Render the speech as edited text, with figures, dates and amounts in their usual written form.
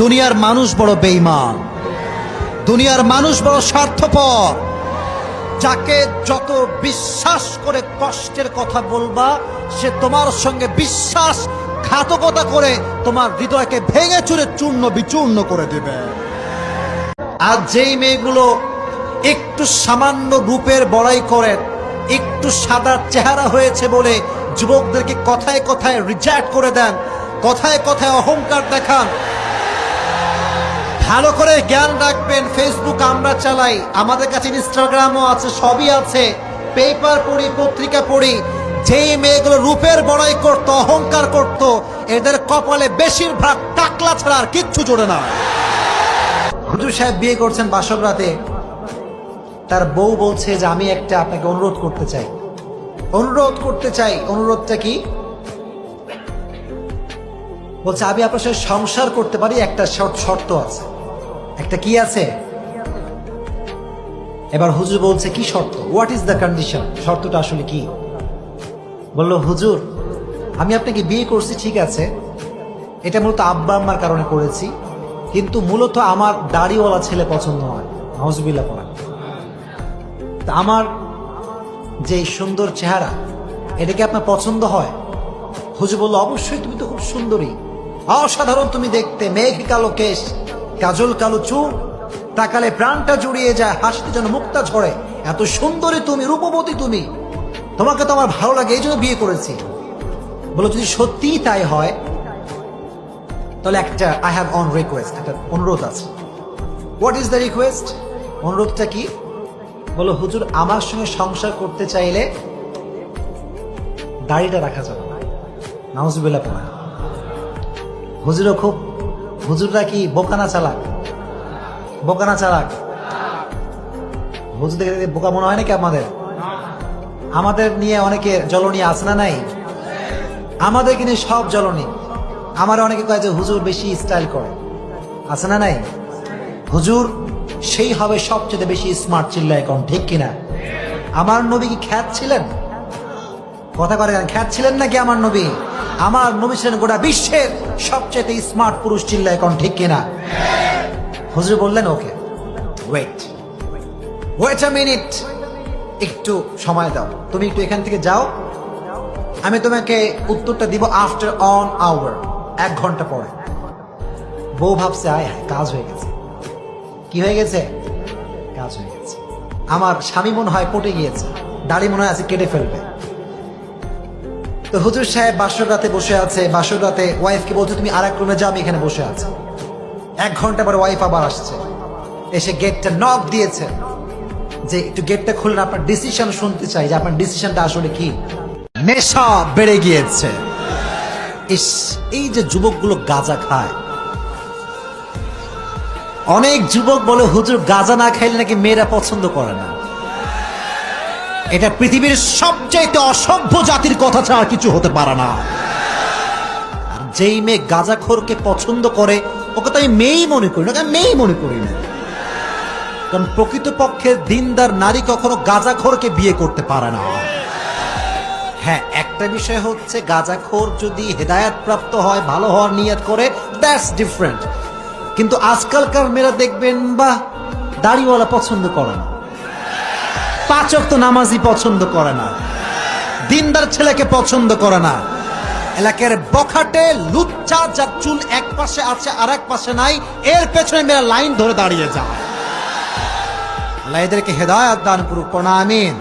দুনিয়ার মানুষ বড় বেঈমান, দুনিয়ার মানুষ বড় স্বার্থপর। যাকে যত বিশ্বাস করে কষ্টের কথা বলবা, সে তোমার সঙ্গে বিশ্বাসঘাতকতা করে তোমার হৃদয়কে ভেঙে চুরে চূর্ণ বিচূর্ণ করে দেবে। আর যেই মেয়েগুলো একটু সামান্য রূপের বড়াই করেন, একটু সাদা চেহারা হয়েছে বলে যুবকদেরকে কথায় কথায় রিজেক্ট করে দেন, কথায় কথায় অহংকার দেখান, ভালো করে জ্ঞান রাখবেন। ফেসবুক আমরা চালাই, আমাদের কাছে ইনস্টাগ্রামও আছে, সবই আছে, পেপার পড়ি, পত্রিকা পড়ি। যেই মেয়েগুলো রূপের বড়াই করত, অহংকার করত, এদের কপালে বেশিরভাগ টাকলা ছাড়া আর কিচ্ছু জোড়ে না। হুজুর সাহেব বিয়ে করছেন বাসর রাতে, তার বউ বলছে যে আমি একটা আপনাকে অনুরোধ করতে চাই। অনুরোধটা কি? বলছে আমি আপনার সাথে সংসার করতে পারি, একটা শর্ত আছে। একটা কি আছে? এবার হুজুর বলছে কি শর্ত? What is the condition? শর্তটা আসলে কি? বললো হুজুর আমি আপনাকে বিয়ে করছি, ঠিক আছে, এটা মূলত আব্বা আম্মার কারণে করেছি, কিন্তু মূলত আমার দাড়িওয়ালা ছেলে পছন্দ হয়। নাউজুবিল্লাহ পড়া। তা আমার যে সুন্দর চেহারা, এটাকে আপনার পছন্দ হয়? হুজুর বলল অবশ্যই, তুমি তো খুব সুন্দরী, অসাধারণ তুমি দেখতে, মেঘ কালো কেশ, কাজল কালো চুল, তাকালে প্রাণটা জুড়িয়ে যায়, হাসতে যেন মুক্তা ঝরে, এত সুন্দরী তুমি, রূপবতী তুমি, তোমাকে তো আমার ভালো লাগে, এই জন্য বিয়ে করেছি। বলো যদি সত্যিই তাই হয় তাহলে একটা আই হ্যাভ অন রিকোয়েস্ট, একটা অনুরোধ আছে। What is the request? অনুরোধটা কি? বলো হুজুর আমার সঙ্গে সংসার করতে চাইলে দাড়িটা রাখা যাবে না। নাউজুবিল্লাহ পড়া। হুজুরও খুব, হুজুররা কি বোকানা চালাক? হুজুরদের বোকা মনে হয় নাকি আমাদের? আমাদের নিয়ে অনেকে জ্বলনি আছে না নাই? আমাদের কিনে সব জ্বলনি। আমার অনেকে কয় যে হুজুর বেশি স্টাইল করে, আছে না নাই? হুজুর সেই হবে সবচেয়ে বেশি স্মার্ট, চিল্লা এখন ঠিক কিনা? আমার নবী কি খ্যাত ছিলেন? কথা করে খ্যাত ছিলেন নাকি আমার নবী? আমার নবী ছিলেন গোটা বিশ্বের সবচেয়ে স্মার্ট পুরুষ, চিল্লা এখন ঠিক কিনা? হুজুর বললেন ওকে ওয়েট আ মিনিট, একটু সময় দাও, তুমি একটু এখান থেকে যাও, আমি তোমাকে উত্তরটা দিব আফটার অন আওয়ার, 1 ঘন্টা পরে। বউ ভাবছে আয় কাজ হয়ে গেছে। কি হয়ে গেছে? কাজ হয়ে গেছে। আমার স্বামী মনে হয় পটে গিয়েছে, দাড়ি মনে হয় আছে কেটে ফেলবে। তো হুজুর সাহেব বাসর রাতে বসে আছে, বাসর রাতে ওয়াইফকে বলছে তুমি আর এক রুমে যাও, আমি এখানে বসে আছি। 1 ঘন্টা পরে ওয়াইফ আবার আসছে, এসে গেটটা নক দিয়েছে যে একটু গেটটা খুলুন, আপনার ডিসিশন শুনতে চাই, যে আপনার ডিসিশনটা আসলে কি। নেশা বেড়ে গিয়েছে। এই যে যুবকগুলো গাঁজা খায়, অনেক যুবক বলে হুজুর গাঁজা না খাইলে নাকি মেয়েরা পছন্দ করে না। এটা পৃথিবীর সবচেয়ে অসভ্য জাতির কথা ছাড়া কিছু হতে পারে না। আর যেই মেয়ে গাঁজাখোরকে পছন্দ করে ওকে তো আমি মেয়েই মনে করি না, মেয়েই মনে করি না। কারণ প্রকৃতপক্ষে দিনদার নারী কখনো গাঁজাখোরকে বিয়ে করতে পারে না। হ্যাঁ, একটা বিষয় হচ্ছে গাঁজাখোর যদি হেদায়েত প্রাপ্ত হয়, ভালো হওয়ার নিয়ত করে, দ্যাটস ডিফারেন্ট। কিন্তু আজকালকার মেয়েরা দেখবেন বা দাড়িওয়ালা পছন্দ করে না, 5 ওয়াক্ত নামাজি পছন্দ করে না, দিনদার ছেলেকে পছন্দ করে না। এলাকার বখাটে লুচ্চা, যার চুল এক পাশে আছে আর এক পাশে নাই, এর পেছনে মেয়েরা লাইন ধরে দাঁড়িয়ে যায়। আল্লাহ এদেরকে হেদায়েত দান করুক, আমিন।